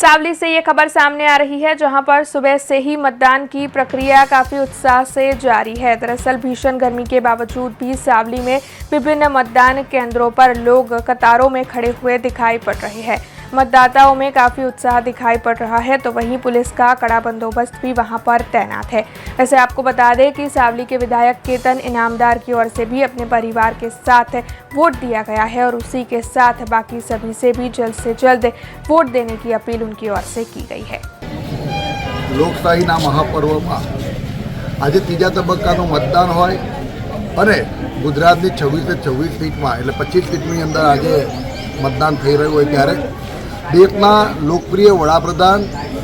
सावली से ये खबर सामने आ रही है, जहां पर सुबह से ही मतदान की प्रक्रिया काफी उत्साह से जारी है। दरअसल भीषण गर्मी के बावजूद भी सावली में विभिन्न मतदान केंद्रों पर लोग कतारों में खड़े हुए दिखाई पड़ रहे हैं। मतदाताओं में काफी उत्साह दिखाई पड़ रहा है, तो वहीं पुलिस का कड़ा बंदोबस्त भी वहां पर तैनात है। वैसे आपको बता दें कि सावली के विधायक केतन इनामदार की ओर से भी अपने परिवार के साथ वोट दिया गया है और उसी के साथ बाकी सभी से जल्द वोट देने की अपील उनकी ओर से की गई है। લોકશાહીના મહાપર્વમાં આજે ત્રીજા તબક્કાનું મતદાન હોય અને ગુજરાતની 26 સીટમાં એટલે 25 સીટની અંદર આજે મતદાન થઈ રહ્યું હોય ત્યારે દેશના લોકપ્રિય વડાપ્રધાન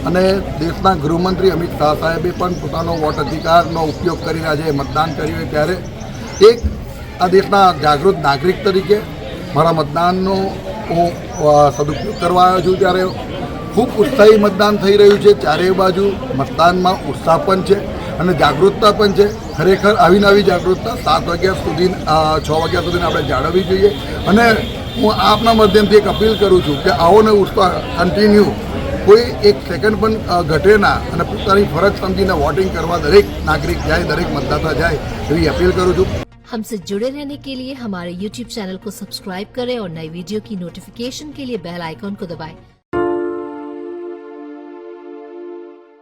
અને દેશના ગૃહમંત્રી અમિત શાહ સાહેબે પણ પોતાનો વોટ અધિકારનો ઉપયોગ કરીને આજે મતદાન કર્યું હોય ત્યારે એક આ દેશના જાગૃત નાગરિક તરીકે મારા મતદાનનો હું સદુપયોગ કરવા આવ્યો છું ત્યારે ખૂબ ઉત્સાહી મતદાન થઈ રહ્યું છે। ચારેય બાજુ મતદાનમાં ઉત્સાહ પણ છે અને જાગૃતતા પણ છે। ખરેખર આવી નવી જાગૃતતા 7 વાગ્યા સુધી 6 વાગ્યા સુધી આપણે જાળવવી જોઈએ અને હું આપના માધ્યમથી એક અપીલ કરું છું કે આવો ને ઉત્સાહ કન્ટિન્યુ કોઈ એક સેકન્ડ પણ ઘટે ના અને પોતાની ફરજ સમજીને વોટિંગ કરવા દરેક નાગરિક જાય, દરેક मतदाता जाए એવી अपील करूँ છું। हमसे जुड़े रहने के लिए हमारे YouTube चैनल को सब्सक्राइब करें और नई वीडियो की नोटिफिकेशन के लिए बेल आइकॉन को दबाएं।